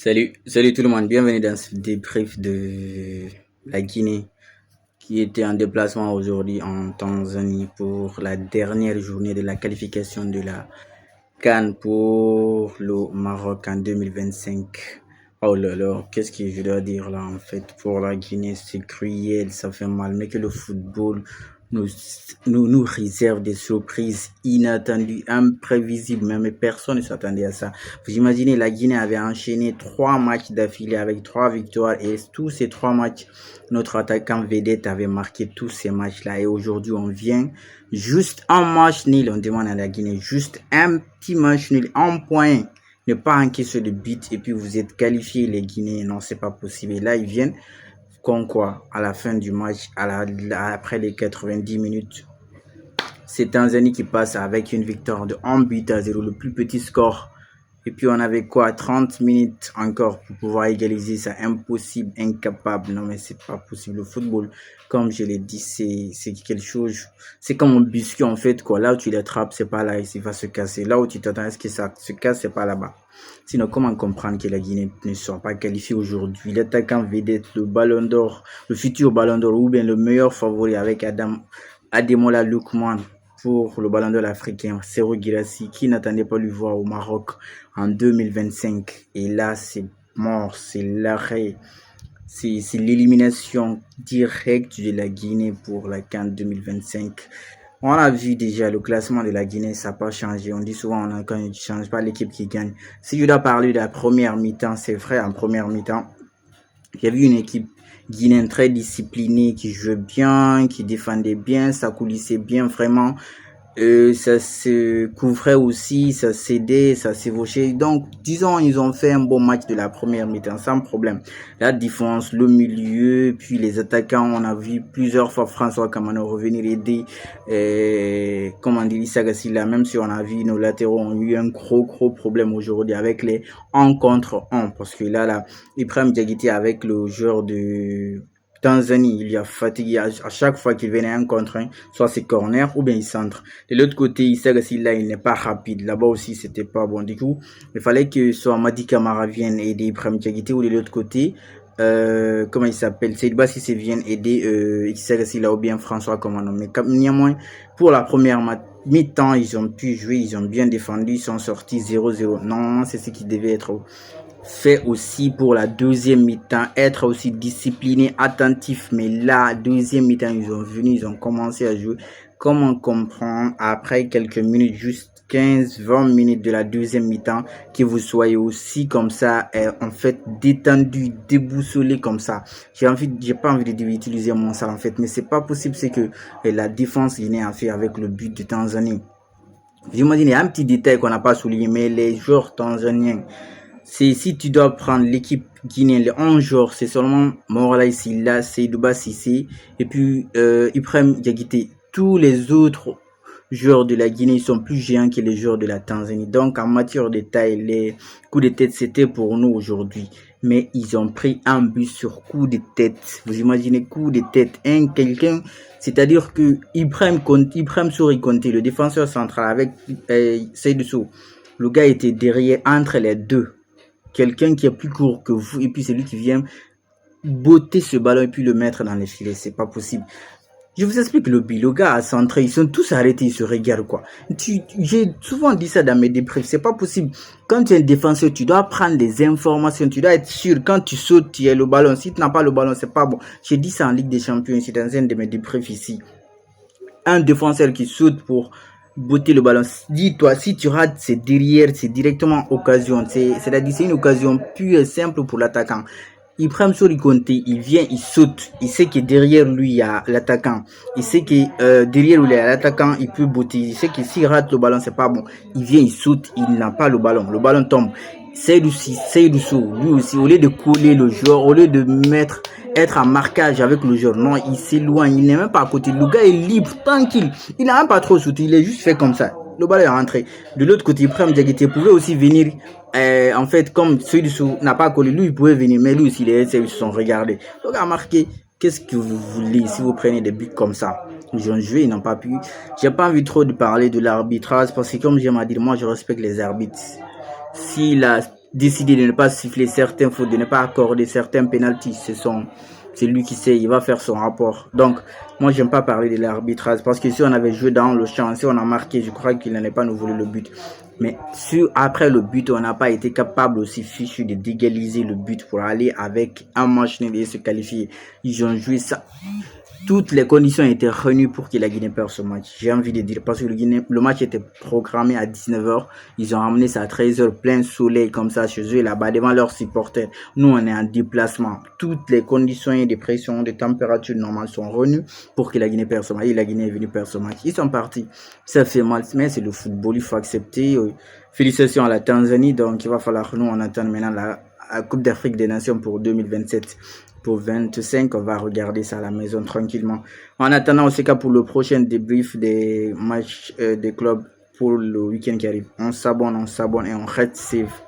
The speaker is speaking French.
Salut tout le monde, bienvenue dans ce débrief de la Guinée qui était en déplacement aujourd'hui en Tanzanie pour la dernière journée de la qualification de la CAN pour le Maroc en 2025. Oh là là, qu'est-ce que je dois dire là en fait pour la Guinée, c'est cruel, ça fait mal, mais que le football nous, nous réserve des surprises inattendues, imprévisibles, même personne ne s'attendait à ça. Vous imaginez, la Guinée avait enchaîné 3 matchs d'affilée avec 3 victoires et tous ces 3 matchs, notre attaquant vedette avait marqué tous ces matchs-là et aujourd'hui on vient juste un match nul, on demande à la Guinée, juste un petit match nul, un point, ne pas encaisser de but et puis vous êtes qualifiés les Guinéens, non c'est pas possible. Et là ils viennent comme quoi à la fin du match, après les 90 minutes, c'est Tanzanie qui passe avec une victoire de 1 but à 0, le plus petit score. Et puis on avait quoi, 30 minutes encore pour pouvoir égaliser ça. Impossible, incapable. Non mais c'est pas possible. Le football, comme je l'ai dit, c'est quelque chose. C'est comme un biscuit en fait quoi. Là où tu l'attrapes, c'est pas là, il va se casser. Là où tu t'attends à ce que ça se casse, c'est pas là-bas. Sinon, comment comprendre que la Guinée ne soit pas qualifiée aujourd'hui? L'attaquant vedette, le ballon d'or, le futur ballon d'or ou bien le meilleur favori avec Ademola Lookman pour le ballon d'or africain, Serhou Guirassy, qui n'attendait pas lui voir au Maroc en 2025. Et là, c'est mort, c'est l'arrêt, c'est l'élimination directe de la Guinée pour la CAN 2025. On a vu déjà le classement de la Guinée, ça n'a pas changé. On dit souvent, quand il ne change pas l'équipe qui gagne. Si je dois parler de la première mi-temps, c'est vrai, en première mi-temps, j'ai vu une équipe guinéenne très disciplinée, qui jouait bien, qui défendait bien, ça coulissait bien vraiment. Ça se couvrait aussi, ça s'aidait, ça s'évochait. Donc, disons, ils ont fait un bon match de la première mi-temps, sans problème. La défense, le milieu, puis les attaquants, on a vu plusieurs fois François Kamano revenir aider, comment dire, Issa Gassila, même si on a vu nos latéraux ont eu un gros problème aujourd'hui avec les 1 contre 1, parce que là, Ibrahim Diakité avec le joueur de Tanzanie, il y a fatigué à chaque fois qu'il venait un contre un, soit c'est corner ou bien il centre. De l'autre côté, il sait que si là, il n'est pas rapide. Là-bas aussi, c'était pas bon. Du coup, il fallait que soit Madi Camara vienne aider Ibrahim Diakité ou de l'autre côté, comment il s'appelle, Seydou Bassi vienne aider Issa Gassila ou bien François Commando. Mais néanmoins, pour la première mi-temps, ils ont pu jouer, ils ont bien défendu, ils sont sortis 0-0. Normalement, c'est ce qui devait être fait aussi pour la deuxième mi-temps, être aussi discipliné, attentif. Mais là, deuxième mi-temps, ils ont venu, ils ont commencé à jouer. Comment comprendre après quelques minutes, juste 15-20 minutes de la deuxième mi-temps, que vous soyez aussi comme ça, en fait, détendu, déboussolé comme ça. J'ai pas envie d'utiliser mon ça en fait, mais c'est pas possible, c'est que la défense guinéenne a fait avec le but de Tanzanie. J'imagine, il y a un petit détail qu'on n'a pas souligné, mais les joueurs tanzaniens, c'est si tu dois prendre l'équipe guinéenne, les 11 joueurs, c'est seulement Morala Silla, Seydouba Sissé et puis Ibrahim Diakité. Tous les autres joueurs de la Guinée sont plus géants que les joueurs de la Tanzanie. Donc en matière de taille, les coups de tête, c'était pour nous aujourd'hui. Mais ils ont pris un but sur coup de tête. Vous imaginez, coup de tête, quelqu'un, c'est-à-dire que Ibrahim Souri Conté, le défenseur central avec Seydou Sow, le gars était derrière entre les deux. Quelqu'un qui est plus court que vous et puis c'est lui qui vient botter ce ballon et puis le mettre dans les filets, c'est pas possible. Je vous explique le but, le gars a centré, ils sont tous arrêtés, ils se regardent quoi. J'ai souvent dit ça dans mes débriefs, c'est pas possible. Quand tu es un défenseur, tu dois prendre des informations, tu dois être sûr, quand tu sautes, tu as le ballon. Si tu n'as pas le ballon, c'est pas bon. J'ai dit ça en Ligue des Champions, c'est dans un de mes débriefs ici. Un défenseur qui saute pour botter le ballon. Dis-toi, si tu rates, c'est derrière, c'est directement occasion. C'est-à-dire, c'est une occasion pure et simple pour l'attaquant. Ibrahim Souri Conté, il vient, il saute. Il sait que derrière lui, il y a l'attaquant. Il sait que derrière lui, il y a l'attaquant, il peut botter. Il sait que s'il rate le ballon, c'est pas bon. Il vient, il saute, il n'a pas le ballon. Le ballon tombe. Seydou Sow, lui aussi, au lieu de coller le joueur, au lieu de être en marquage avec le joueur, non, il s'éloigne, il n'est même pas à côté. Le gars est libre, tranquille. Il n'a même pas trop sauté, il est juste fait comme ça. Le ballon est rentré. De l'autre côté, Ibrahim Diakité pouvait aussi venir, en fait, comme Seydou Sow n'a pas collé, lui, il pouvait venir, mais lui aussi, les SC se sont regardés. Le gars a marqué. Qu'est-ce que vous voulez si vous prenez des buts comme ça? Ils ont joué, ils n'ont pas pu. J'ai pas envie trop de parler de l'arbitrage parce que, comme j'aime à dire, moi, je respecte les arbitres. Si décidé de ne pas siffler certains fautes, de ne pas accorder certains pénaltys. C'est lui qui sait, il va faire son rapport. Donc, moi, j'aime pas parler de l'arbitrage parce que si on avait joué dans le champ, si on a marqué, je crois qu'il n'allait pas nous voler le but. Mais après le but, on n'a pas été capable aussi fichu de d'égaliser le but pour aller avec un match nul et se qualifier. Ils ont joué ça. Toutes les conditions étaient réunies pour que la Guinée perde ce match. J'ai envie de dire, parce que le match était programmé à 19h. Ils ont ramené ça à 13h, plein soleil comme ça chez eux, là-bas, devant leurs supporters. Nous, on est en déplacement. Toutes les conditions de pression, de température normales sont réunies pour que la Guinée perde ce match. Et la Guinée est venue perdre ce match. Ils sont partis. Ça fait mal, mais c'est le football, il faut accepter. Félicitations à la Tanzanie. Donc, il va falloir nous, on attend maintenant la Coupe d'Afrique des Nations pour 2027. Pour 25, on va regarder ça à la maison tranquillement. En attendant, on se cas pour le prochain débrief des matchs des clubs pour le week-end qui arrive. On s'abonne et on reste safe.